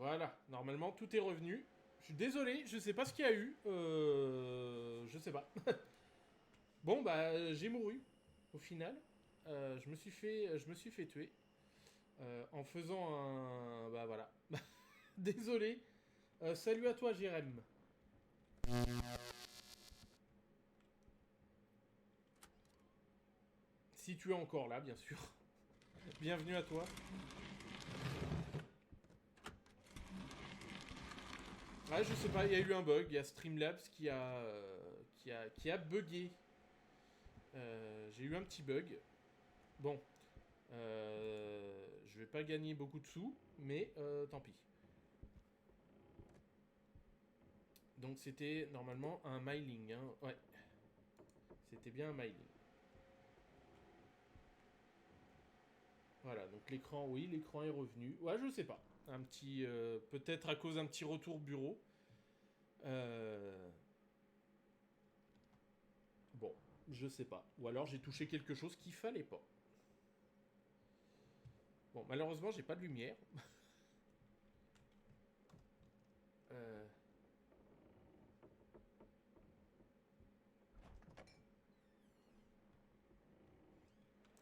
Voilà, normalement tout est revenu. Je suis désolé, je sais pas ce qu'il y a eu. Je sais pas. Bon, bah, j'ai mouru, au final. Je me suis fait tuer. En faisant un... Bah voilà. Désolé. Salut à toi, Jérém. Si tu es encore là, bien sûr. Bienvenue à toi. Ouais, je sais pas, il y a eu un bug. Il y a Streamlabs qui a bugué. J'ai eu un petit bug. Bon, je vais pas gagner beaucoup de sous, mais tant pis. Donc c'était normalement un myling, hein. Ouais, c'était bien un myling. Voilà, donc l'écran, oui, l'écran est revenu. Ouais, je sais pas. Un petit, peut-être à cause d'un petit retour bureau. Euh, bon, je sais pas. Ou alors j'ai touché quelque chose qu'il fallait pas. Bon, malheureusement, j'ai pas de lumière. Euh,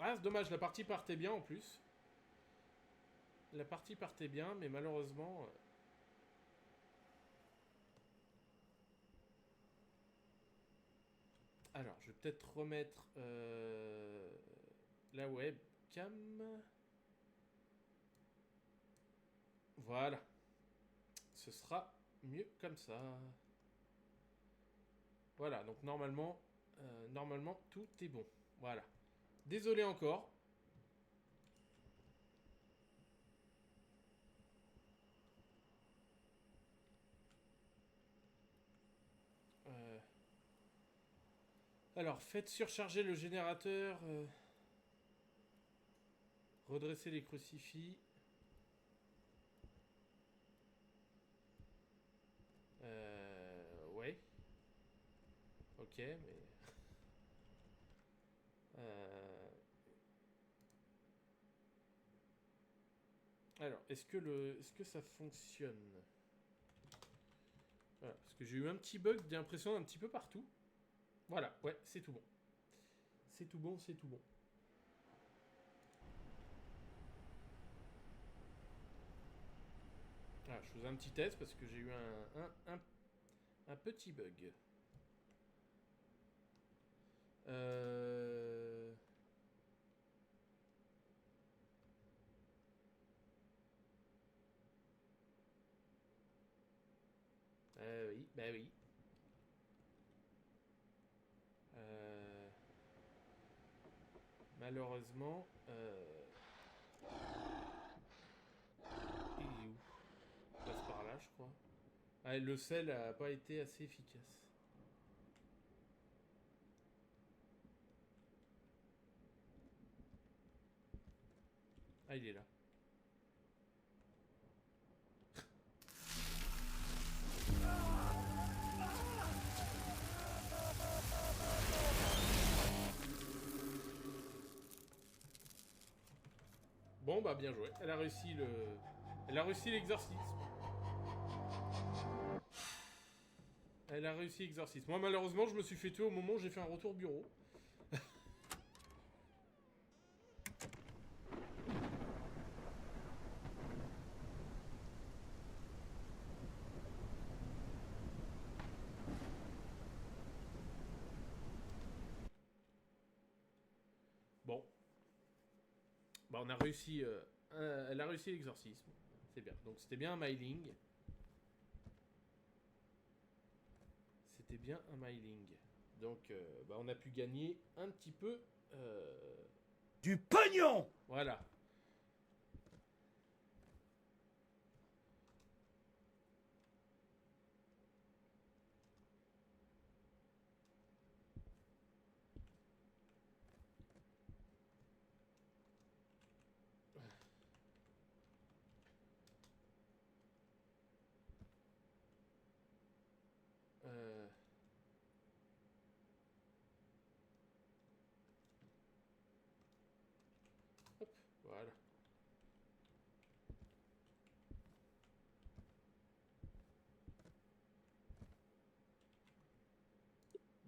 Ah, c'est dommage, la partie partait bien en plus. La partie partait bien, mais malheureusement. Alors, je vais peut-être remettre la webcam. Voilà. Ce sera mieux comme ça. Voilà, donc normalement tout est bon. Voilà. Désolé encore. Euh, alors, faites surcharger le générateur. Redresser les crucifix. Ouais. Ok, mais. Euh, alors, est-ce que ça fonctionne? Voilà, parce que j'ai eu un petit bug d'impression un petit peu partout. Voilà, ouais, c'est tout bon. C'est tout bon, c'est tout bon. Ah, je faisais un petit test parce que j'ai eu un petit bug. Euh... oui, bah oui. Euh, Malheureusement, il est où? Il passe par là, je crois. Ah, le sel a pas été assez efficace. Ah, il est là. Bon, bah bien joué. Elle a réussi l'exorcisme. Elle a réussi l'exorcisme. Moi, malheureusement, je me suis fait tuer au moment où j'ai fait un retour bureau. Bon, bah on a réussi. Elle a réussi l'exorcisme. C'est bien. Donc c'était bien un myling. C'était bien un myling. Donc, bah, on a pu gagner un petit peu. Du pognon! Voilà. Euh, Hop,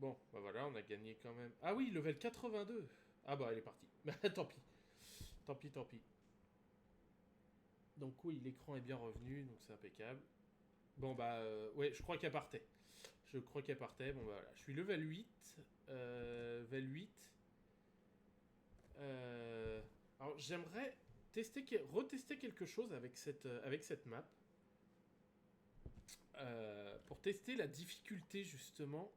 Bon, bah voilà, on a gagné quand même. Ah oui, level 82. Ah bah, elle est partie. Tant pis. Tant pis, tant pis. Donc oui, l'écran est bien revenu, donc c'est impeccable. Bon bah, ouais, je crois qu'elle partait. Je crois qu'elle partait. Bon bah voilà, je suis level 8. Level 8. Alors j'aimerais retester quelque chose avec cette map. Pour tester la difficulté justement.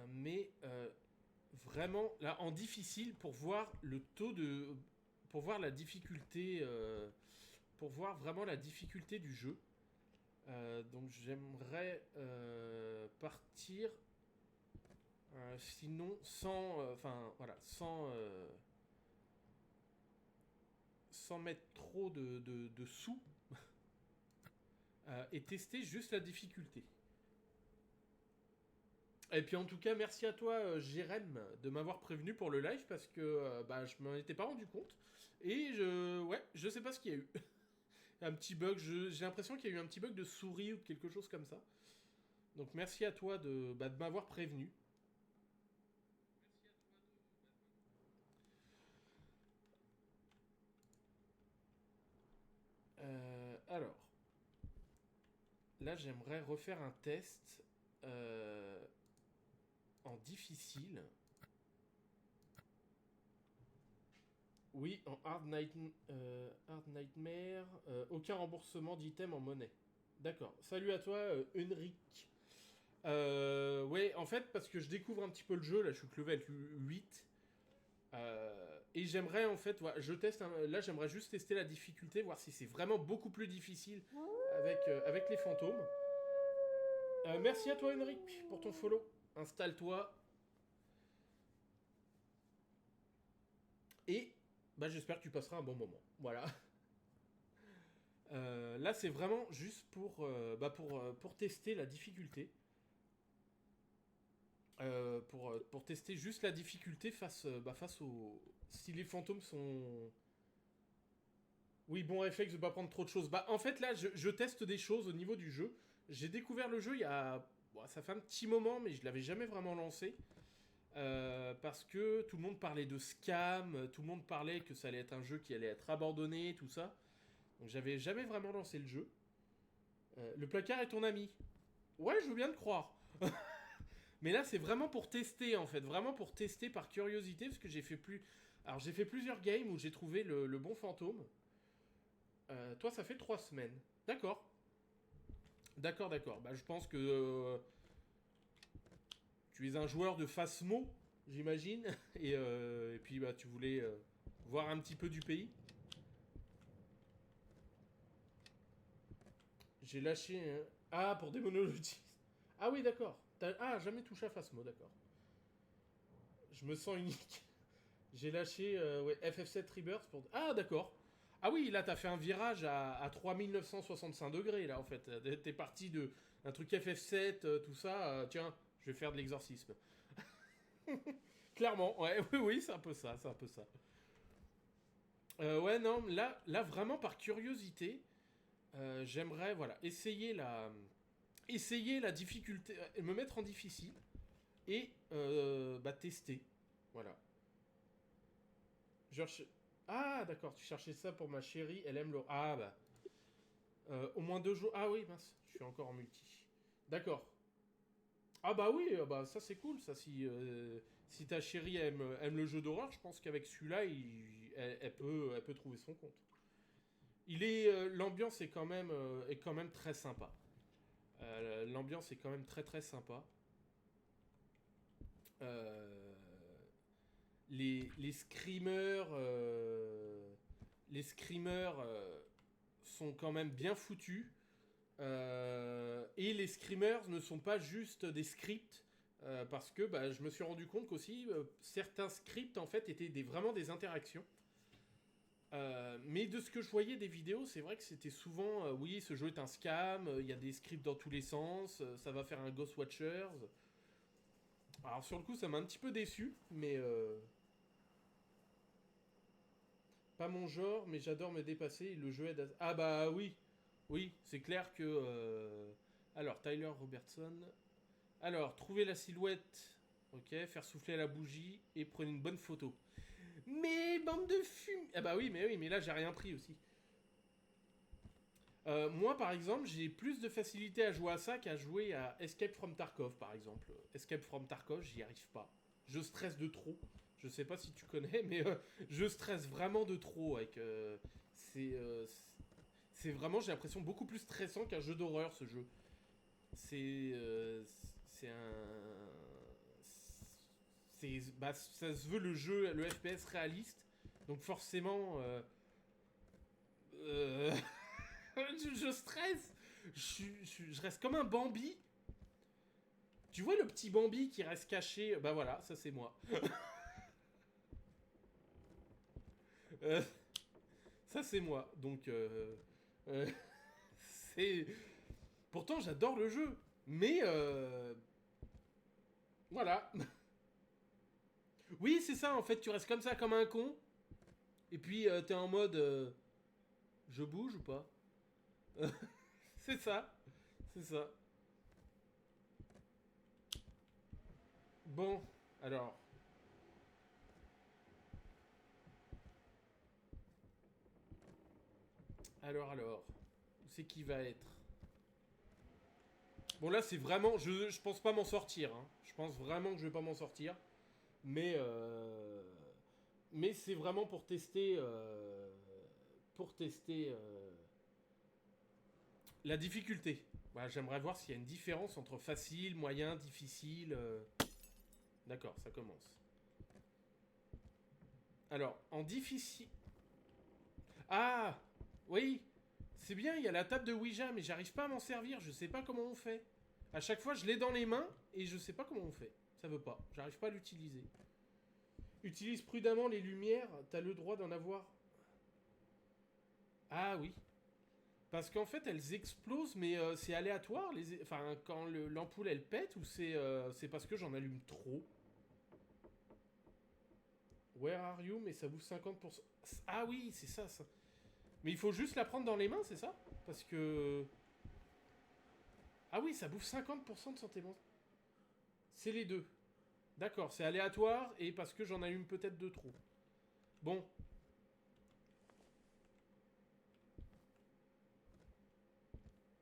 Mais vraiment, là, en difficile, pour voir le taux de... Pour voir la difficulté... pour voir vraiment la difficulté du jeu. Donc j'aimerais partir... sinon, sans... Enfin, voilà, sans mettre trop de sous. Et tester juste la difficulté. Et puis en tout cas, merci à toi, Jérém, de m'avoir prévenu pour le live parce que bah, je m'en étais pas rendu compte. Et je sais pas ce qu'il y a eu. Un petit bug, j'ai l'impression qu'il y a eu un petit bug de souris ou de quelque chose comme ça. Donc merci à toi de m'avoir prévenu. Alors, là j'aimerais refaire un test en difficile. Oui, en Hard Nightmare, aucun remboursement d'items en monnaie. D'accord. Salut à toi, Henrik. Ouais, en fait, parce que je découvre un petit peu le jeu, là je suis que level 8. Et j'aimerais en fait, ouais, là j'aimerais juste tester la difficulté, voir si c'est vraiment beaucoup plus difficile avec les fantômes. Merci à toi Henrik pour ton follow. Installe-toi. Et bah, j'espère que tu passeras un bon moment. Voilà. Là c'est vraiment juste pour tester la difficulté. Pour tester juste la difficulté face au... Si les fantômes sont... Oui, bon réflexe de pas prendre trop de choses. Bah en fait là, je teste des choses au niveau du jeu. J'ai découvert le jeu il y a... Bon, ça fait un petit moment, mais je l'avais jamais vraiment lancé. Parce que tout le monde parlait de scam, tout le monde parlait que ça allait être un jeu qui allait être abandonné, tout ça. Donc j'avais jamais vraiment lancé le jeu. Le placard est ton ami. Ouais, je veux bien te croire. Mais là, c'est vraiment pour tester, en fait. Vraiment pour tester par curiosité, parce que j'ai fait Alors, j'ai fait plusieurs games où j'ai trouvé le bon fantôme. Toi, ça fait 3 semaines. D'accord. D'accord, d'accord. Bah, je pense que tu es un joueur de Phasmo, j'imagine. Et puis, bah, tu voulais voir un petit peu du pays. J'ai lâché... Ah, pour démonologie. Ah oui, d'accord. Ah, jamais touché à Phasmo, d'accord. Je me sens unique. J'ai lâché ouais, FF7 Rebirth pour... Ah, d'accord. Ah oui, là, t'as fait un virage à 3965 degrés, là, en fait. T'es parti de un truc FF7, tout ça. Tiens, je vais faire de l'exorcisme. Clairement, ouais, oui, oui, c'est un peu ça, c'est un peu ça. Ouais, non, là, vraiment, par curiosité, j'aimerais, voilà, essayer la difficulté, me mettre en difficile et tester. Voilà. Genre, ah, d'accord, tu cherchais ça pour ma chérie, elle aime le... Ah, bah. Au moins 2 jours... Ah oui, mince, je suis encore en multi. D'accord. Ah bah oui, bah ça c'est cool, ça. Si ta chérie aime le jeu d'horreur, je pense qu'avec celui-là, elle peut trouver son compte. L'ambiance est quand même très sympa. L'ambiance est quand même très très sympa. Euh, les screamers... les screamers sont quand même bien foutus. Et les screamers ne sont pas juste des scripts. Parce que bah, je me suis rendu compte qu'aussi certains scripts en fait étaient vraiment des interactions. Mais de ce que je voyais des vidéos, c'est vrai que c'était souvent oui, ce jeu est un scam, il y a des scripts dans tous les sens, ça va faire un Ghost Watchers. Alors sur le coup, ça m'a un petit peu déçu, mais pas mon genre, mais j'adore me dépasser. Le jeu aide à... Ah bah oui, oui, c'est clair que Alors, Tyler Robertson. Alors, trouver la silhouette. Ok, faire souffler la bougie et prenez une bonne photo. Mais bande de fume. Ah bah oui, mais là j'ai rien pris aussi. Moi, par exemple, j'ai plus de facilité à jouer à ça qu'à jouer à Escape from Tarkov, par exemple. Escape from Tarkov, j'y arrive pas. Je stresse de trop. Je sais pas si tu connais, mais je stresse vraiment de trop avec. C'est vraiment, j'ai l'impression, beaucoup plus stressant qu'un jeu d'horreur, ce jeu. C'est. C'est un. Bah, ça se veut le jeu, le FPS réaliste. Donc forcément. Euh, je stresse. Je reste comme un Bambi. Tu vois le petit Bambi qui reste caché. Bah voilà, ça c'est moi. Euh, ça c'est moi. Donc euh, c'est. Pourtant j'adore le jeu, mais voilà. Oui c'est ça en fait. Tu restes comme ça comme un con. Et puis t'es en mode je bouge ou pas. C'est ça. C'est ça. Bon, alors. Alors. Où c'est qui va être? Bon, là, c'est vraiment. Je pense pas m'en sortir. Hein. Je pense vraiment que je vais pas m'en sortir. Mais. Mais c'est vraiment pour tester. Pour tester. La difficulté. Voilà, j'aimerais voir s'il y a une différence entre facile, moyen, difficile. D'accord, ça commence. Alors, en difficile. Ah! Oui! C'est bien, il y a la table de Ouija, mais j'arrive pas à m'en servir, je sais pas comment on fait. À chaque fois, je l'ai dans les mains et je sais pas comment on fait. Ça veut pas, j'arrive pas à l'utiliser. Utilise prudemment les lumières, t'as le droit d'en avoir. Ah oui. Parce qu'en fait, elles explosent, mais c'est aléatoire. Enfin, quand l'ampoule elle pète, ou c'est parce que j'en allume trop. Where are you? Mais ça bouffe 50%. Ah oui, c'est ça, ça. Mais il faut juste la prendre dans les mains, c'est ça? Parce que. Ah oui, ça bouffe 50% de santé mentale. C'est les deux. D'accord, c'est aléatoire et parce que j'en allume peut-être de trop. Bon.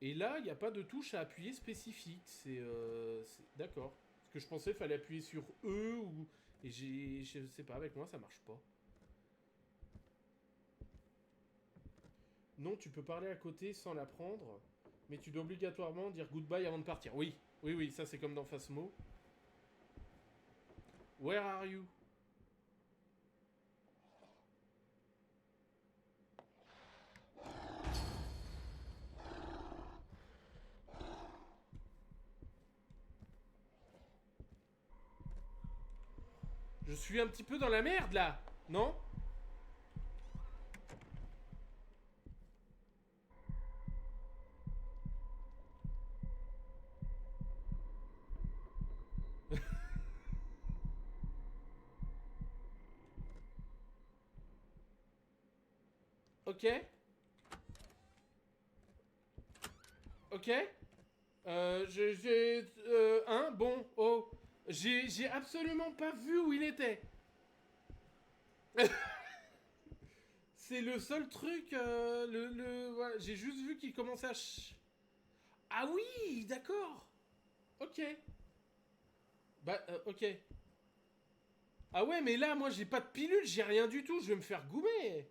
Et là, il n'y a pas de touche à appuyer spécifique. D'accord. Parce que je pensais qu'il fallait appuyer sur E ou. Et je sais pas, avec moi ça marche pas. Non, tu peux parler à côté sans la prendre, mais tu dois obligatoirement dire goodbye avant de partir. Oui, oui, ça c'est comme dans Phasmo. Where are you? Je suis un petit peu dans la merde là, non? Ok. Ok. Bon, oh. J'ai absolument pas vu où il était. C'est le seul truc, voilà, j'ai juste vu qu'il commençait à... Ah oui, d'accord. Ok. Bah, ok. Ah ouais, mais là, moi, j'ai pas de pilule, j'ai rien du tout, je vais me faire goumer.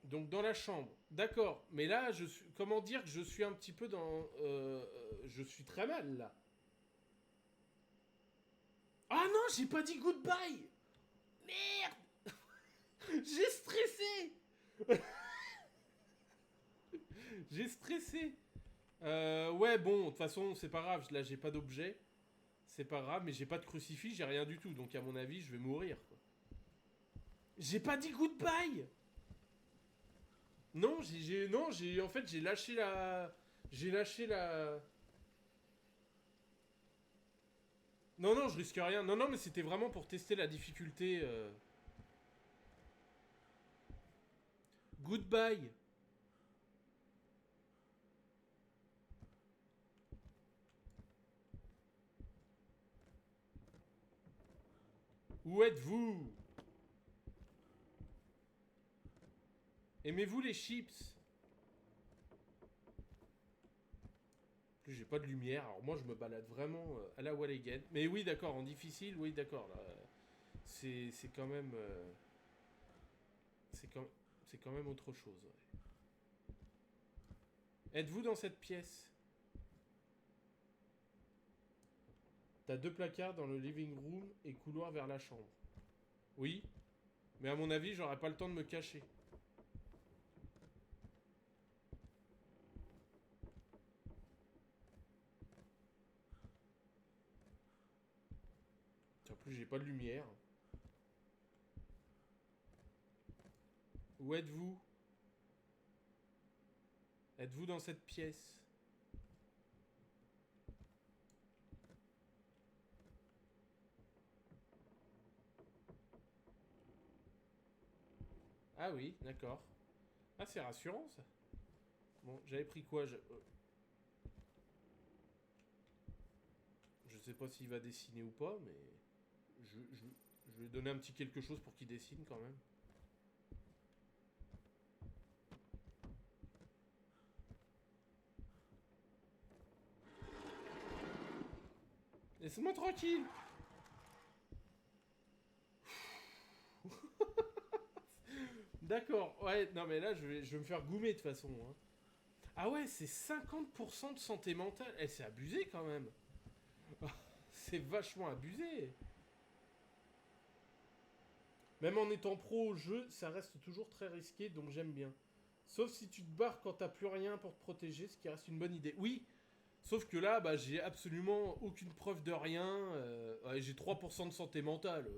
Donc, dans la chambre. D'accord. Mais là, je suis... Comment dire que je suis un petit peu dans... je suis très mal, là. Ah non, j'ai pas dit goodbye. Merde. J'ai stressé. J'ai stressé. Ouais, bon, de toute façon, c'est pas grave. Là, j'ai pas d'objet. C'est pas grave, mais j'ai pas de crucifix, j'ai rien du tout. Donc, à mon avis, je vais mourir, quoi. J'ai pas dit goodbye. Non, non, en fait, j'ai lâché la... J'ai lâché la... Non, non, je risque rien. Non, non, mais c'était vraiment pour tester la difficulté. Goodbye. Où êtes-vous? Aimez-vous les chips? J'ai pas de lumière, alors moi je me balade vraiment à la wall again. Mais oui, d'accord, en difficile, oui, d'accord. Là, c'est quand même. C'est quand même autre chose. Ouais. Êtes-vous dans cette pièce? T'as 2 placards dans le living room et couloir vers la chambre. Oui, mais à mon avis, j'aurais pas le temps de me cacher. En plus, j'ai pas de lumière. Où êtes-vous? Êtes-vous dans cette pièce? Ah oui, d'accord. Ah, c'est rassurant, ça. Bon, j'avais pris quoi? Je sais pas s'il va dessiner ou pas, mais... Je vais donner un petit quelque chose pour qu'il dessine, quand même. Laisse-moi tranquille. D'accord, ouais, non mais là je vais me faire goumer de toute façon. Hein. Ah ouais, c'est 50% de santé mentale. Eh, c'est abusé quand même. C'est vachement abusé. Même en étant pro au jeu, ça reste toujours très risqué, donc j'aime bien. Sauf si tu te barres quand t'as plus rien pour te protéger, ce qui reste une bonne idée. Oui, sauf que là, bah, j'ai absolument aucune preuve de rien. Ouais, j'ai 3% de santé mentale.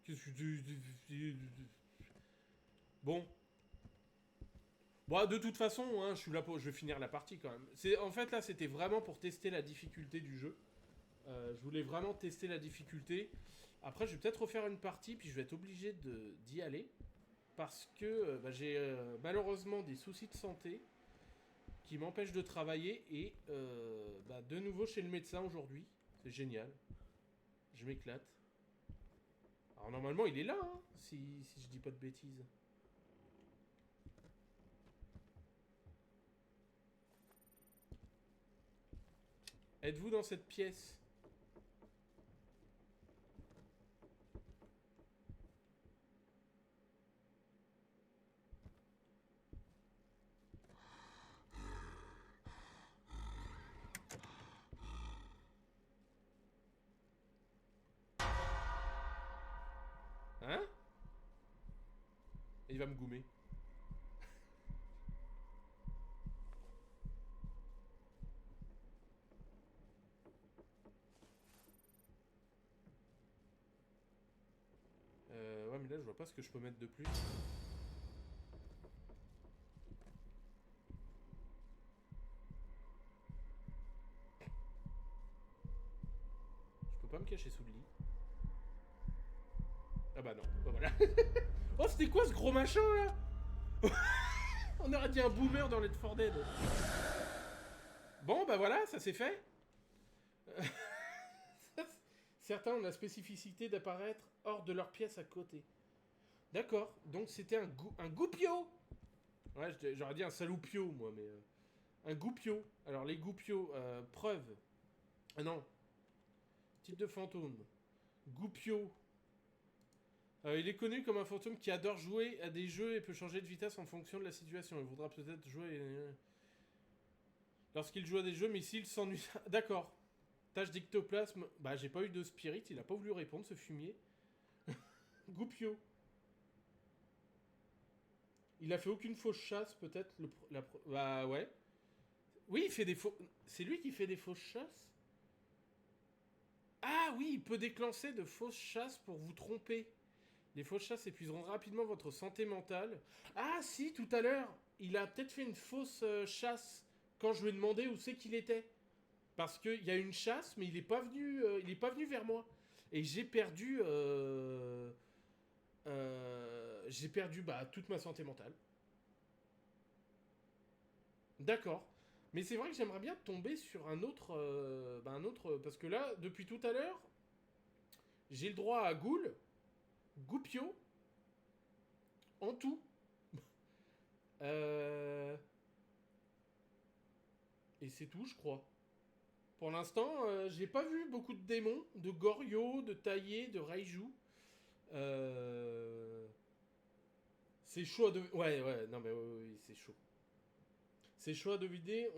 Qu'est-ce que... Bon. Bon, de toute façon, hein, je suis là pour... Je vais finir la partie quand même. En fait, là, c'était vraiment pour tester la difficulté du jeu. Je voulais vraiment tester la difficulté. Après, je vais peut-être refaire une partie, puis je vais être obligé d'y aller. Parce que bah, j'ai malheureusement des soucis de santé qui m'empêchent de travailler. Et bah, de nouveau chez le médecin aujourd'hui. C'est génial. Je m'éclate. Alors normalement, il est là, hein, si je dis pas de bêtises. Êtes-vous dans cette pièce? Hein? Et il va me goumer. Ouais, mais là, je vois pas ce que je peux mettre de plus. Je peux pas me cacher sous le lit. Ah bah non, bah voilà. Oh, c'était quoi ce gros machin là? On aurait dit un boomer dans Left 4 Dead. Bon, bah voilà, ça c'est fait. Certains ont la spécificité d'apparaître hors de leur pièce à côté. D'accord, donc c'était un goupio. Ouais, j'aurais dit un saloupio, moi, mais... un goupio. Alors, les goupios, preuve. Ah non. Type de fantôme. Goupio. Il est connu comme un fantôme qui adore jouer à des jeux et peut changer de vitesse en fonction de la situation. Il voudra peut-être jouer... Lorsqu'il joue à des jeux, mais s'il s'ennuie... D'accord. Tâche d'ectoplasme. Bah, j'ai pas eu de spirit, il a pas voulu répondre, ce fumier. Goupio. Il a fait aucune fausse chasse, peut-être. Bah, ouais. Oui, il fait des faux... C'est lui qui fait des fausses chasses? Ah oui, il peut déclencher de fausses chasses pour vous tromper. Les fausses chasses épuiseront rapidement votre santé mentale. Ah si, tout à l'heure, il a peut-être fait une fausse chasse quand je lui ai demandé où c'est qu'il était. Parce qu'il y a une chasse, mais il est pas venu vers moi. Et j'ai perdu... j'ai perdu bah, toute ma santé mentale. D'accord. Mais c'est vrai que j'aimerais bien tomber sur un autre, parce que là, depuis tout à l'heure, j'ai le droit à Ghoul, Goupio, en tout. Euh, Et c'est tout, je crois. Pour l'instant, j'ai pas vu beaucoup de démons, de Goryo, de Taillé, de Raiju. Euh, C'est chaud à deviner. Ouais, non mais oui, c'est chaud. C'est chaud à deviner.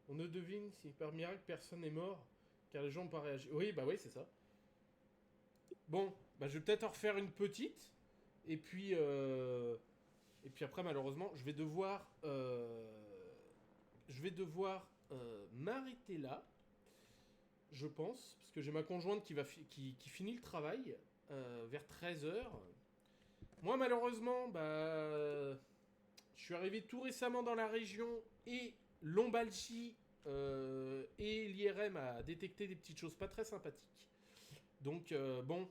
On ne devine si par miracle personne n'est mort, car les gens n'ont pas réagi. Oui, bah oui, c'est ça. Bon, bah je vais peut-être en refaire une petite. Et puis, après, malheureusement, je vais devoir m'arrêter là, je pense, parce que j'ai ma conjointe qui finit le travail vers 13 h. Moi, malheureusement, je suis arrivé tout récemment dans la région et l'ombalgie et l'IRM a détecté des petites choses pas très sympathiques. Donc, bon,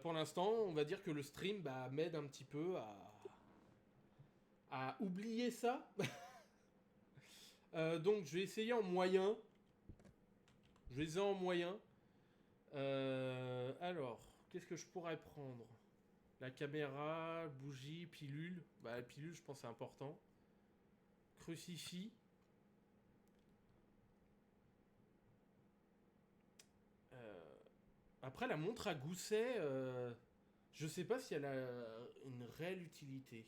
pour l'instant, on va dire que le stream m'aide un petit peu à oublier ça. Donc, je vais essayer en moyen. Je vais essayer en moyen. Alors, qu'est-ce que je pourrais prendre? La caméra, bougie, pilule. Bah, la pilule, je pense que c'est important. Crucifix. Après, la montre à gousset, je sais pas si elle a une réelle utilité.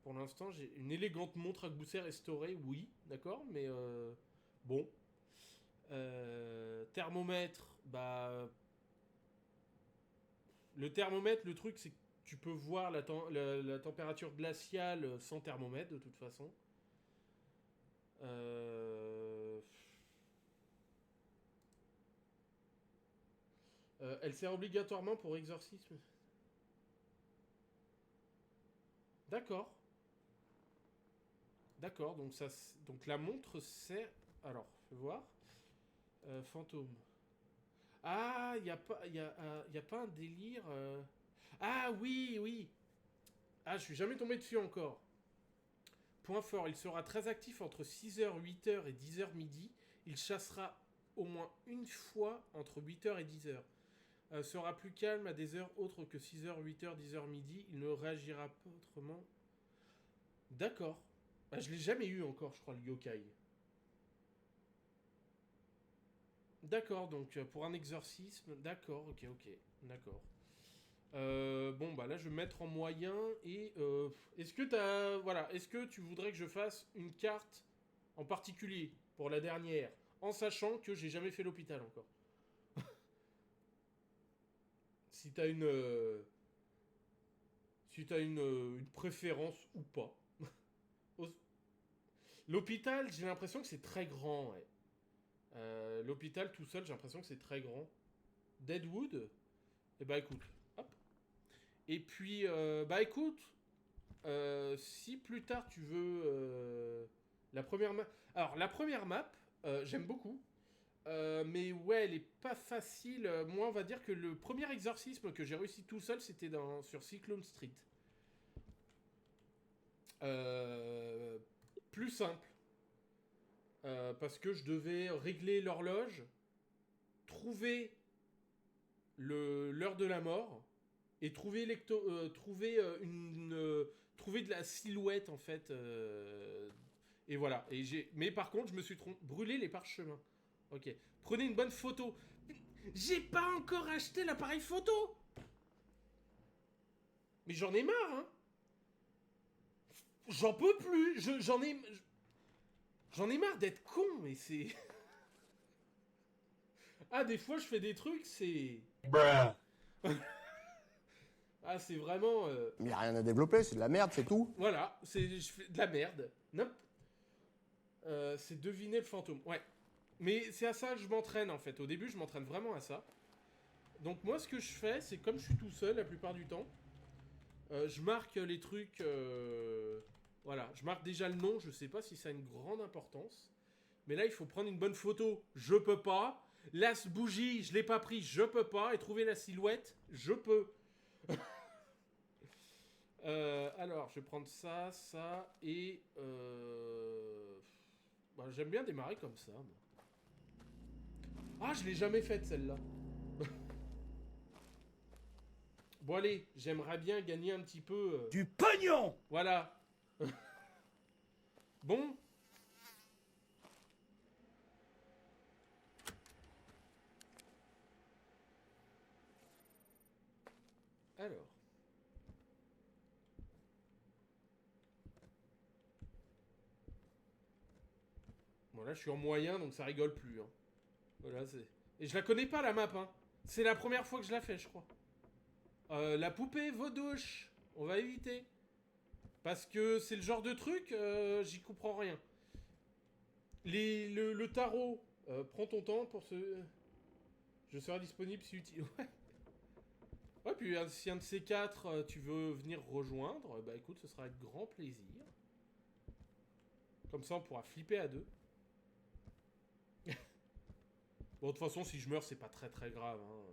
Pour l'instant, j'ai une élégante montre à gousset restaurée, oui, d'accord, mais bon. Thermomètre, le thermomètre, le truc, c'est que tu peux voir la température glaciale sans thermomètre, de toute façon. Elle sert obligatoirement pour exorcisme. D'accord. D'accord, donc la montre sert... Alors, fais voir. Fantôme. Ah, y a pas un délire... Ah oui, oui. Ah, je suis jamais tombé dessus encore. Point fort, il sera très actif entre 6 h, 8 h et 10 h midi. Il chassera au moins une fois entre 8 h et 10 h. Sera plus calme à des heures autres que 6 h, 8 h, 10 h midi. Il ne réagira pas autrement. D'accord. Je l'ai jamais eu encore, je crois, le yokai. D'accord, donc pour un exorcisme, d'accord, ok, d'accord. Bon, là, je vais mettre en moyen et est-ce que tu voudrais que je fasse une carte en particulier pour la dernière, en sachant que j'ai jamais fait l'hôpital encore. Si t'as une préférence ou pas. L'hôpital, j'ai l'impression que c'est très grand, ouais. L'hôpital tout seul, j'ai l'impression que c'est très grand. Deadwood, écoute, hop. Et puis, écoute, si plus tard tu veux la première map. Alors, la première map, j'aime beaucoup. Mais ouais, elle est pas facile. Moi, on va dire que le premier exorcisme que j'ai réussi tout seul, c'était sur Cyclone Street. Plus simple. Parce que je devais régler l'horloge, trouver l'heure de la mort et trouver de la silhouette en fait. Et voilà. Mais par contre, je me suis brûlé les parchemins. Ok. Prenez une bonne photo. J'ai pas encore acheté l'appareil photo. Mais j'en ai marre, hein. J'en peux plus. J'en ai marre d'être con, mais c'est... Ah, des fois, je fais des trucs, c'est... Bruh. Ah, c'est vraiment... Mais y a rien à développer, c'est de la merde, c'est tout. Voilà, je fais de la merde. Nope. C'est deviner le fantôme. Ouais. Mais c'est à ça que je m'entraîne, en fait. Au début, je m'entraîne vraiment à ça. Donc moi, ce que je fais, c'est comme je suis tout seul la plupart du temps, je marque les trucs... Voilà, je marque déjà le nom, je sais pas si ça a une grande importance. Mais là, il faut prendre une bonne photo, je peux pas. La bougie, je l'ai pas pris, je peux pas. Et trouver la silhouette, je peux. Alors, je vais prendre ça, ça, et... Bah, j'aime bien démarrer comme ça, moi. Ah, je l'ai jamais faite, celle-là. Bon, allez, j'aimerais bien gagner un petit peu... Du pognon! Voilà. Bon. Alors. Bon, là, je suis en moyen, donc ça rigole plus. Hein. Voilà, c'est... Et je la connais pas, la map, hein. C'est la première fois que je la fais, je crois. La poupée vaudouche. On va éviter. Parce que c'est le genre de truc, j'y comprends rien. Le tarot, prends ton temps pour ce... Je serai disponible si utile. Ouais. Ouais, puis si un de ces quatre, tu veux venir rejoindre, bah écoute, ce sera avec grand plaisir. Comme ça, on pourra flipper à deux. Bon, de toute façon, si je meurs, c'est pas très très grave. Hein.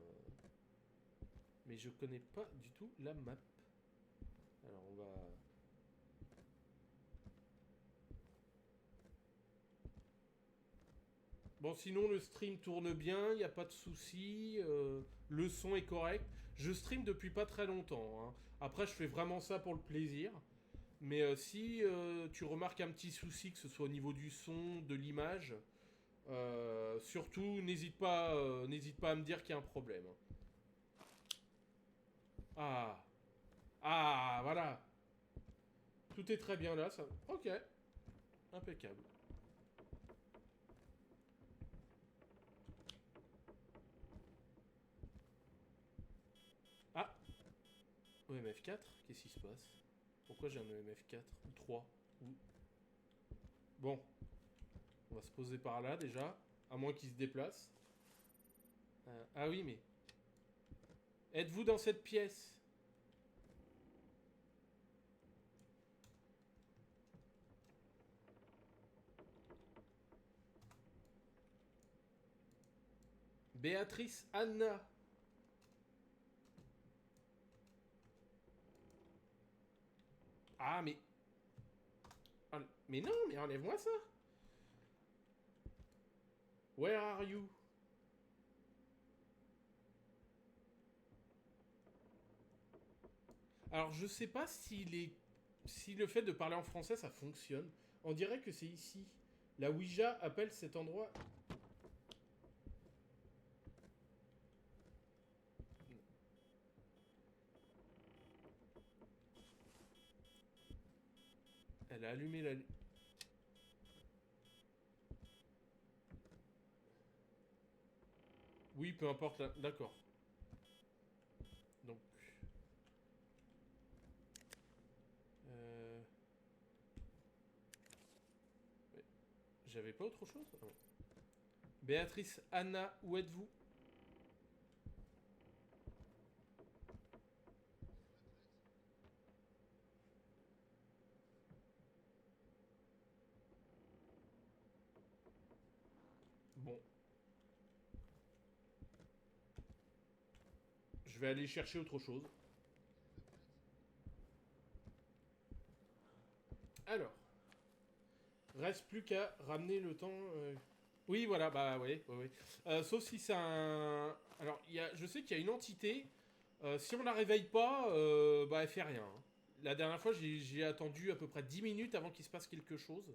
Mais je connais pas du tout la map. Alors, on va... Bon, sinon, le stream tourne bien, il n'y a pas de souci. Le son est correct. Je stream depuis pas très longtemps. Hein. Après, je fais vraiment ça pour le plaisir. Mais si tu remarques un petit souci, que ce soit au niveau du son, de l'image, surtout, n'hésite pas à me dire qu'il y a un problème. Ah. Ah, voilà. Tout est très bien là, ça. Ok. Impeccable. Ah. EMF 4. Qu'est-ce qui se passe? Pourquoi j'ai un EMF 4 ou 3 ou... Bon. On va se poser par là déjà. À moins qu'il se déplace. Ah oui, mais... Êtes-vous dans cette pièce? Béatrice Anna. Ah, mais... Mais non, mais enlève-moi ça. Where are you? Alors, je sais pas si le fait de parler en français, ça fonctionne. On dirait que c'est ici. La Ouija appelle cet endroit... Elle a allumé la... Oui, peu importe. D'accord. Donc... J'avais pas autre chose? Non. Béatrice Anna, où êtes-vous? Bon. Je vais aller chercher autre chose. Alors. Reste plus qu'à ramener le temps... Oui, voilà, bah oui. Sauf si c'est un... Alors, je sais qu'il y a une entité. Si on la réveille pas, bah elle fait rien. Hein. La dernière fois, j'ai attendu à peu près 10 minutes avant qu'il se passe quelque chose.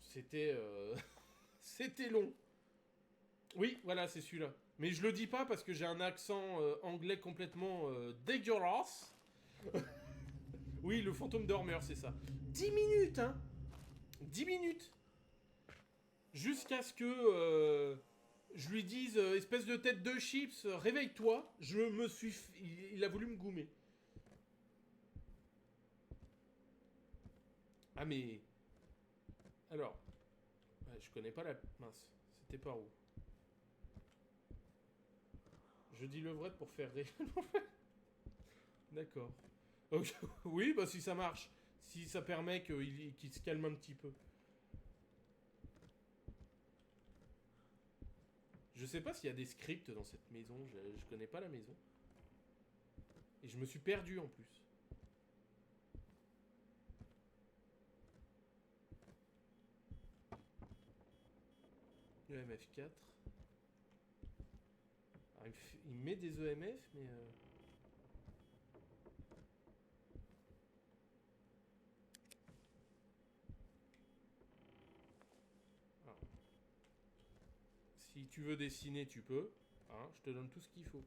C'était... C'était long. Oui, voilà, c'est celui-là. Mais je le dis pas parce que j'ai un accent anglais complètement dégueulasse. Oui, le fantôme dormeur, c'est ça. 10 minutes, hein. 10 minutes. Jusqu'à ce que je lui dise, espèce de tête de chips, réveille-toi. Il a voulu me goumer. Ah mais... Alors... Ouais, je connais pas la... Mince, c'était par où? Je dis levrette pour faire rire. D'accord. Okay. Oui, bah si ça marche. Si ça permet qu'il se calme un petit peu. Je sais pas s'il y a des scripts dans cette maison, je connais pas la maison. Et je me suis perdu en plus. EMF 4. Alors, il met des EMF, mais... Alors. Si tu veux dessiner, tu peux. Hein, je te donne tout ce qu'il faut.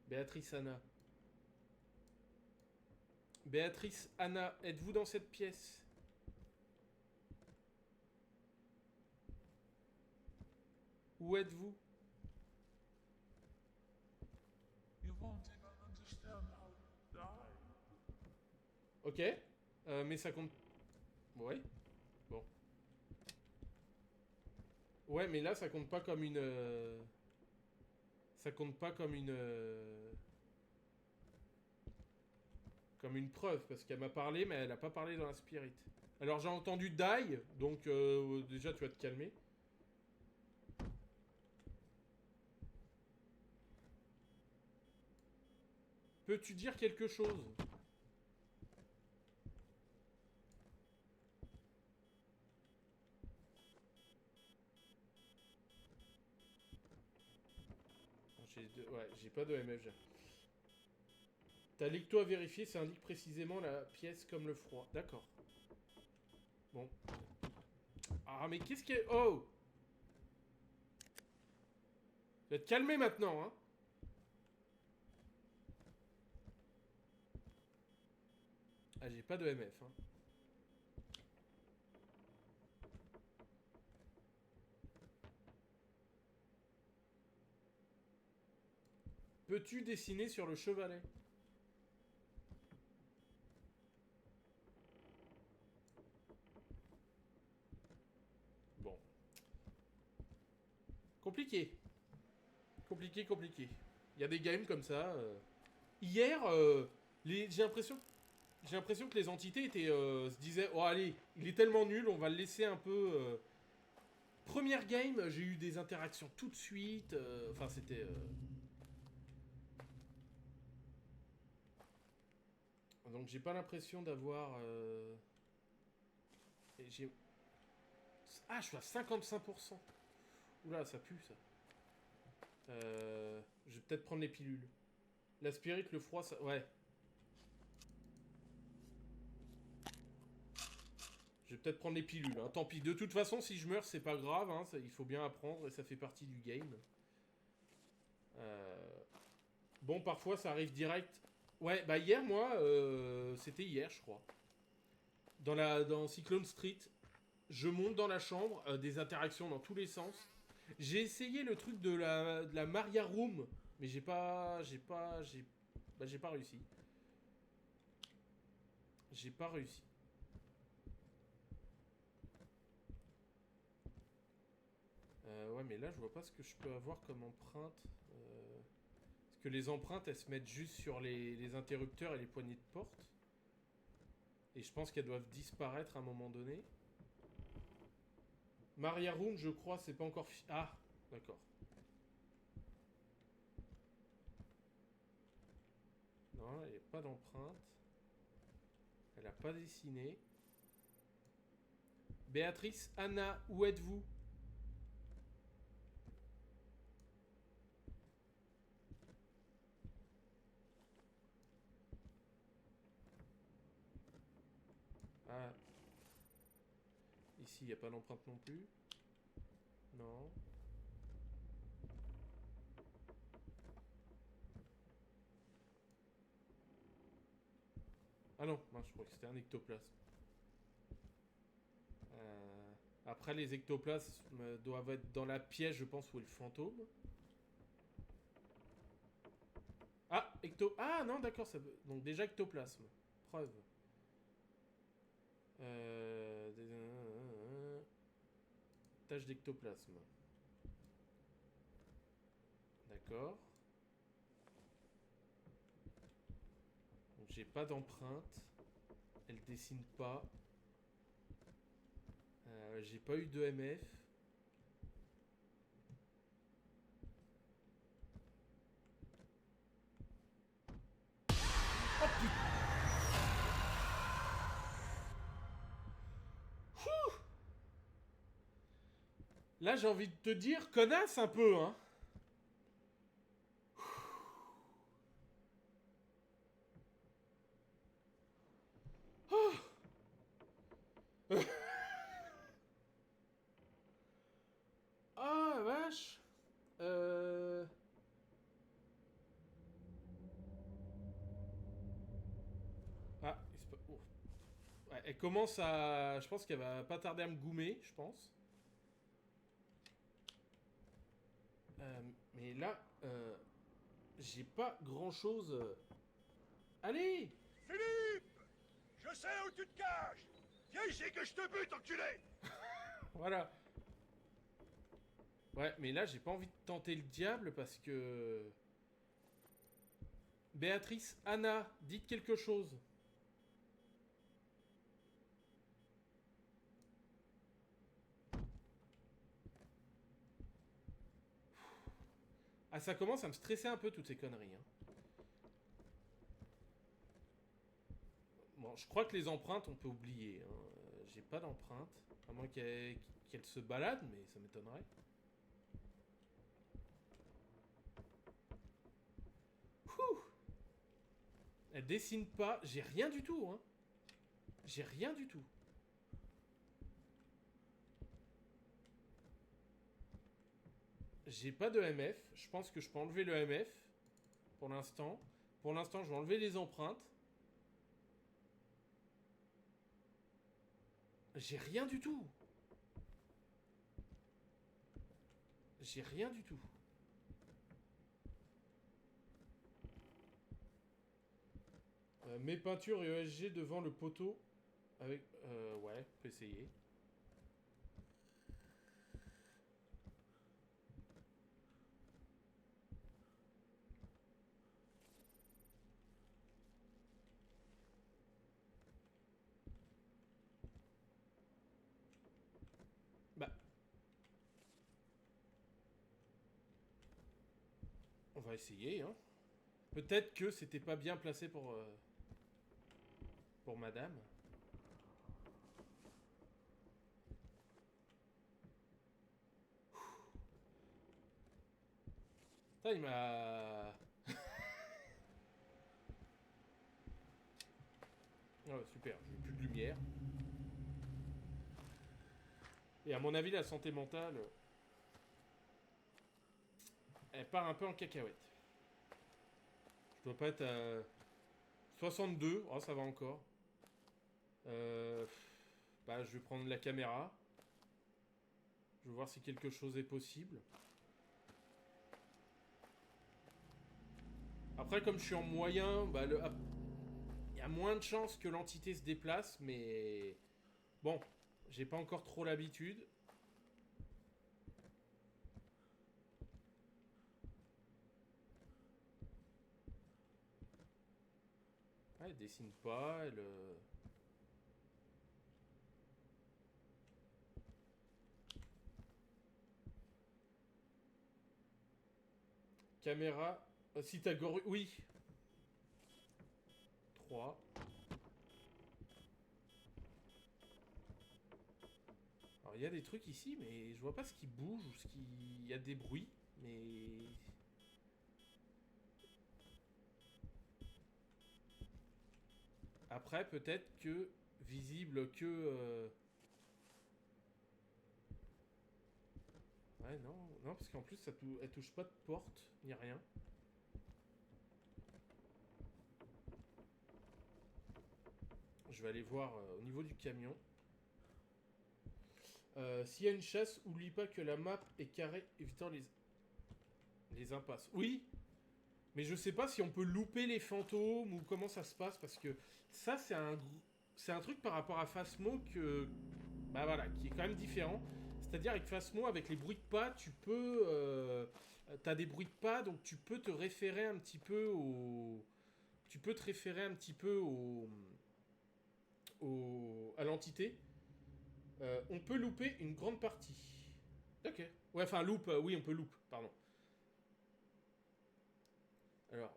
Béatrice Anna. Béatrice Anna, êtes-vous dans cette pièce? Où êtes-vous? Ok. Mais ça compte... Ouais. Bon. Ouais, mais là, ça compte pas comme une... Ça compte pas comme une... Comme une preuve, parce qu'elle m'a parlé, mais elle a pas parlé dans la spirit. Alors j'ai entendu die, donc déjà tu vas te calmer. Peux-tu dire quelque chose? Ouais, j'ai pas de MF. Ta lecto à vérifier, ça indique précisément la pièce comme le froid. D'accord. Bon. Ah, mais qu'est-ce qu'il y a... Oh! Tu vas te calmer maintenant, hein. Ah, j'ai pas de MF, hein. Peux-tu dessiner sur le chevalet? Bon. Compliqué. Compliqué, compliqué. Il y a des games comme ça. Hier, j'ai l'impression que les entités étaient, se disaient « Oh allez, il est tellement nul, on va le laisser un peu... Première game, j'ai eu des interactions tout de suite. Enfin, c'était... Donc j'ai pas l'impression d'avoir... Ah, je suis à 55%. Oula, ça pue, ça. Je vais peut-être prendre les pilules. La spirit, le froid, ça... Ouais. Je vais peut-être prendre les pilules, hein. Tant pis. De toute façon, si je meurs, c'est pas grave, hein. Il faut bien apprendre et ça fait partie du game. Bon, parfois, ça arrive direct. Ouais, bah hier, moi, c'était hier, je crois. Dans Cyclone Street, je monte dans la chambre, des interactions dans tous les sens. J'ai essayé le truc de la Maria Room, mais j'ai pas réussi. J'ai pas réussi. Ouais, mais là, je vois pas ce que je peux avoir comme empreinte. Parce que les empreintes, elles se mettent juste sur les interrupteurs et les poignées de porte. Et je pense qu'elles doivent disparaître à un moment donné. Maria Room, je crois, c'est pas encore... Ah, d'accord. Non, il n'y a pas d'empreinte. Elle a pas dessiné. Béatrice, Anna, où êtes-vous? Ah. Ici, il n'y a pas d'empreinte non plus. Non. Ah non, je crois que c'était un ectoplasme. Après, les ectoplasmes doivent être dans la pièce, je pense, où est le fantôme. Ah, Ah non, d'accord, ça veut... Donc déjà ectoplasme. Preuve. Tâche d'ectoplasme. D'accord. Donc j'ai pas d'empreinte. Elle dessine pas. J'ai pas eu de MF. Oh putain. Là, j'ai envie de te dire, connasse un peu, hein. Ah, vache. Ah, oh. Ouais, elle commence à... Je pense qu'elle va pas tarder à me goumer, je pense. Mais là, j'ai pas grand-chose... Allez! Philippe! Je sais où tu te caches! Viens ici que je te bute, enculé! Voilà. Ouais, mais là, j'ai pas envie de tenter le diable parce que... Béatrice, Anna, dites quelque chose. Ah, ça commence à me stresser un peu, toutes ces conneries. Hein. Bon, je crois que les empreintes, on peut oublier. Hein. J'ai pas d'empreinte. À moins qu'elle se balade, mais ça m'étonnerait. Ouh. Elle dessine pas. J'ai rien du tout. Hein. J'ai rien du tout. J'ai pas de MF. Je pense que je peux enlever le MF. Pour l'instant. Pour l'instant, je vais enlever les empreintes. J'ai rien du tout. J'ai rien du tout. Mes peintures et ESG devant le poteau. Avec... ouais, on peut essayer. Bah... On va essayer, hein. Peut-être que c'était pas bien placé pour madame. Ça, il m'a... Oh, super, j'ai plus de lumière. Et à mon avis, la santé mentale... Elle part un peu en cacahuète. Je dois pas être à 62. Oh, ça va encore. Bah, je vais prendre la caméra. Je vais voir si quelque chose est possible. Après, comme je suis en moyen, bah, il y a moins de chances que l'entité se déplace, mais... Bon, j'ai pas encore trop l'habitude. Ah, elle dessine pas, elle... Caméra... Cytagore... Oui. 3. Alors, il y a des trucs ici, mais je vois pas ce qui bouge ou ce qui... Il y a des bruits, mais... Après, peut-être que... Visible que... Ouais, non, non, parce qu'en plus, elle touche pas de porte, ni rien. Je vais aller voir au niveau du camion. S'il y a une chasse, oublie pas que la map est carrée, évitant les impasses. Oui, mais je sais pas si on peut louper les fantômes ou comment ça se passe, parce que ça, c'est un truc par rapport à Phasmo que... Bah voilà, qui est quand même différent. C'est-à-dire avec Phasmo, avec les bruits de pas, tu peux... t'as des bruits de pas, donc tu peux te référer un petit peu au... Tu peux te référer un petit peu à l'entité. On peut louper une grande partie. Ok. Ouais, enfin, loop, oui, on peut loop, pardon. Alors,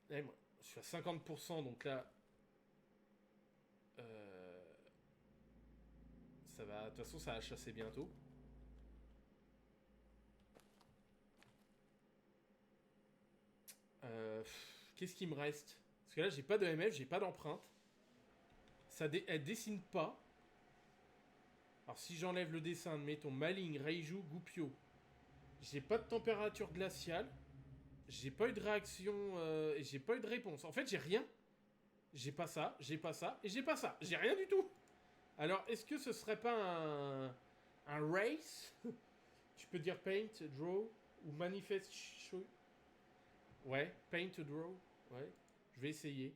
moi, je suis à 50%, donc là... ça va... De toute façon, ça va chasser bientôt. Qu'est-ce qui me reste? Parce que là, j'ai pas de MF, j'ai pas d'empreinte. Elle dessine pas. Alors, si j'enlève le dessin, admettons, Maligne, Reiju, Goupio. J'ai pas de température glaciale. J'ai pas eu de réaction... et j'ai pas eu de réponse. En fait, j'ai rien. J'ai pas ça, j'ai pas ça, et j'ai pas ça. J'ai rien du tout. Alors, est-ce que ce serait pas un race? Tu peux dire paint, draw, ou manifest show. Ouais, paint, draw. Ouais, je vais essayer.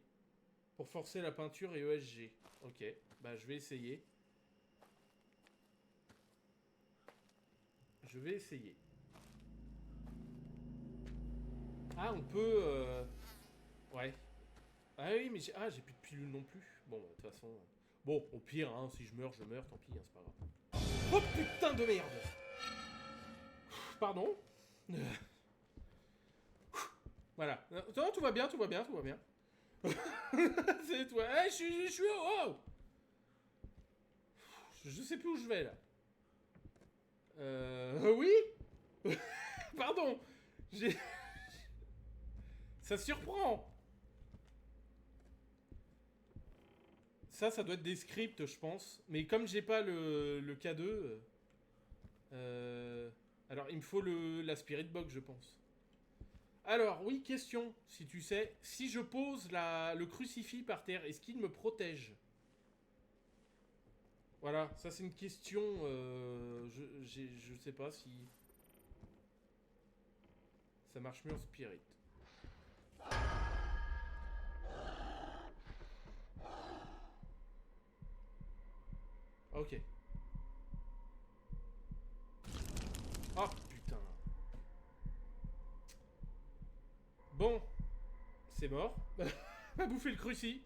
Pour forcer la peinture et ESG. Ok, bah je vais essayer. Je vais essayer. Ah, on peut... Ouais. Ah oui, mais j'ai plus de pilule non plus. Bon, de toute façon... Bon, au pire, hein, si je meurs, tant pis, hein, c'est pas grave. Oh putain de merde! Pardon? Voilà. Non, tout va bien, tout va bien, tout va bien. C'est toi. Hey, je suis... Oh! Je sais plus où je vais, là. Oui? Pardon. J'ai... Ça surprend. Ça doit être des scripts, je pense. Mais comme j'ai pas le K2... alors, il me faut la Spirit Box, je pense. Alors, oui, question, si tu sais. Si je pose le crucifix par terre, est-ce qu'il me protège? Voilà, ça c'est une question... je sais pas si... Ça marche mieux en Spirit. Ok. Oh, putain. Bon. C'est mort. M'a bouffé le cruci.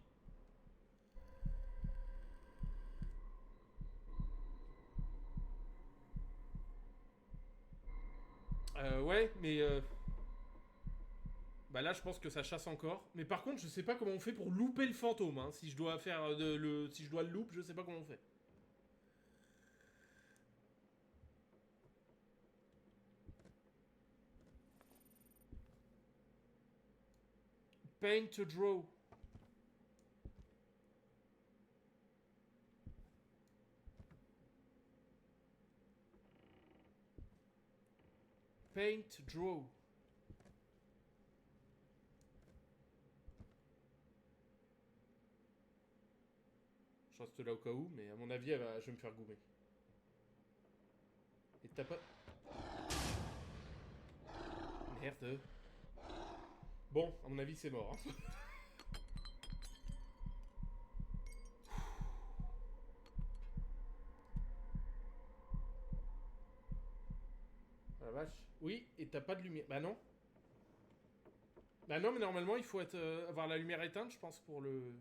Ouais, mais... Bah là, je pense que ça chasse encore. Mais par contre, je sais pas comment on fait pour louper le fantôme. Hein. Si je dois faire si je dois le loop, je sais pas comment on fait. Paint to draw. Paint to draw. Je reste là au cas où, mais à mon avis, je vais me faire goumer. Et t'as pas... Merde. Bon, à mon avis, c'est mort. Hein. La vache. Oui, et t'as pas de lumière. Bah non. Bah non, mais normalement, il faut avoir la lumière éteinte, je pense, pour le...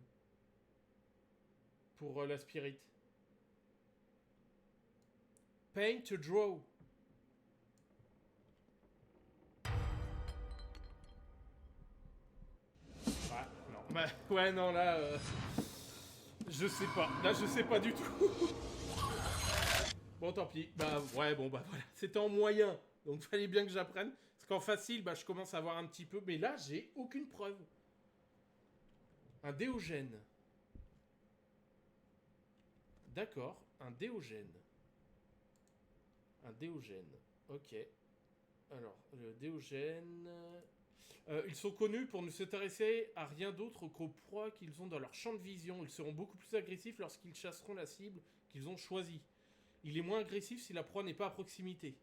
Pour la spirit. Paint to draw. Ah, non. Bah, ouais, non, là... Je sais pas. Là, je sais pas du tout. Bon, tant pis. Bah, ouais, bon, bah, voilà. C'était en moyen. Donc, fallait bien que j'apprenne. Parce qu'en facile, bah, je commence à voir un petit peu. Mais là, j'ai aucune preuve. Un déogène. D'accord. Un déogène. Un déogène. Ok. Alors, le déogène... ils sont connus pour ne s'intéresser à rien d'autre qu'aux proies qu'ils ont dans leur champ de vision. Ils seront beaucoup plus agressifs lorsqu'ils chasseront la cible qu'ils ont choisie. Il est moins agressif si la proie n'est pas à proximité.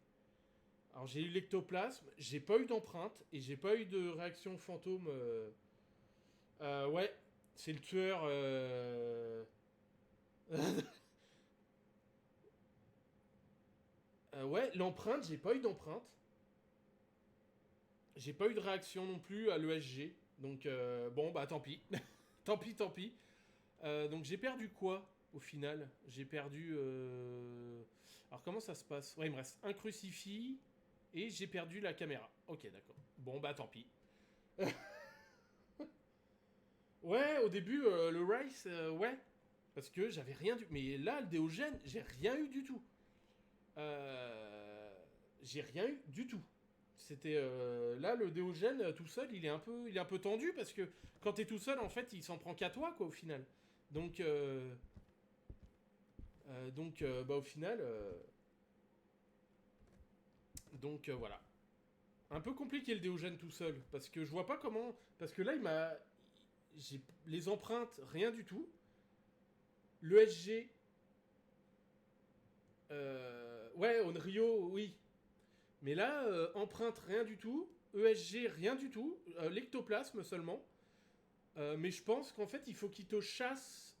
Alors j'ai eu l'ectoplasme, j'ai pas eu d'empreinte et j'ai pas eu de réaction fantôme. Ouais, c'est le tueur. Ouais, l'empreinte, j'ai pas eu d'empreinte. J'ai pas eu de réaction non plus à l'ESG. Donc bon, bah tant pis. Tant pis, tant pis. Donc j'ai perdu quoi au final? J'ai perdu... Alors comment ça se passe? Ouais, il me reste un crucifix et j'ai perdu la caméra. Ok, d'accord. Bon, bah tant pis. Ouais, au début, le Rice, ouais. Parce que j'avais rien du... Mais là, le Déogène, j'ai rien eu du tout. J'ai rien eu du tout. C'était... là, le Déogène, tout seul, il est un peu tendu, parce que quand t'es tout seul, en fait, il s'en prend qu'à toi, quoi, au final. Donc, bah, au final... voilà. Un peu compliqué le Déogène tout seul, parce que je vois pas comment... Parce que là, j'ai les empreintes, rien du tout. Le SG... ouais, Onryo, oui. Mais là, empreinte, rien du tout. ESG, rien du tout. L'ectoplasme seulement. Mais je pense qu'en fait, il faut qu'il te chasse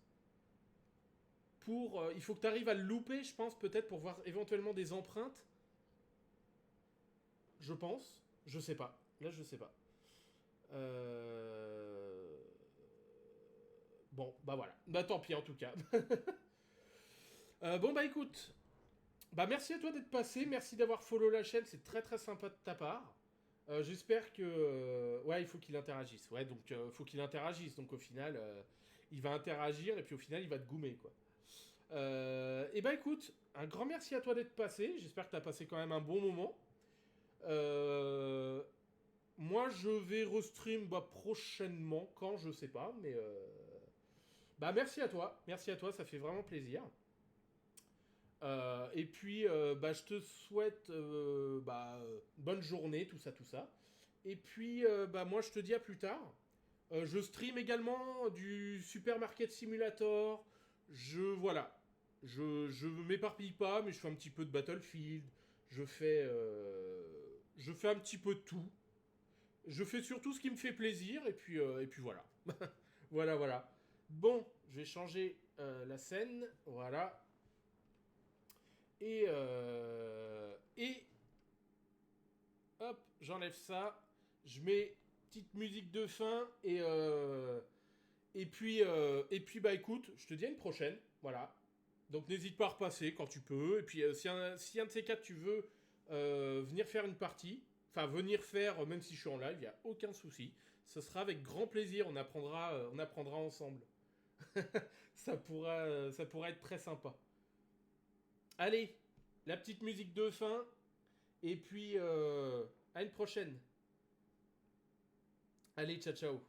pour... il faut que tu arrives à le louper, je pense, peut-être pour voir éventuellement des empreintes. Je pense. Je sais pas. Là, je sais pas. Bon, bah voilà. Bah tant pis en tout cas. Bon bah écoute. Bah merci à toi d'être passé. Merci d'avoir follow la chaîne. C'est très très sympa de ta part. J'espère que... ouais, il faut qu'il interagisse. Ouais, donc faut qu'il interagisse. Donc au final, il va interagir et puis au final, il va te goumer, quoi. Et bah écoute, un grand merci à toi d'être passé. J'espère que tu as passé quand même un bon moment. Moi, je vais restream prochainement, quand, je sais pas, mais... Bah merci à toi, ça fait vraiment plaisir. Et puis, bah, je te souhaite bonne journée, tout ça, tout ça. Et puis, bah, moi, je te dis à plus tard. Je stream également du Supermarket Simulator. Voilà. Je m'éparpille pas, mais je fais un petit peu de Battlefield. Je fais un petit peu de tout. Je fais surtout ce qui me fait plaisir, et puis voilà. Voilà, voilà. Bon, je vais changer la scène. Voilà. Et hop, j'enlève ça. Je mets petite musique de fin et puis bah écoute, je te dis à une prochaine. Voilà. Donc n'hésite pas à repasser quand tu peux. Et puis si un de ces quatre tu veux venir faire une partie, enfin venir faire, même si je suis en live, il n'y a aucun souci. Ce sera avec grand plaisir. On apprendra ensemble. Ça pourra être très sympa. Allez, la petite musique de fin. Et puis, à une prochaine. Allez, ciao, ciao.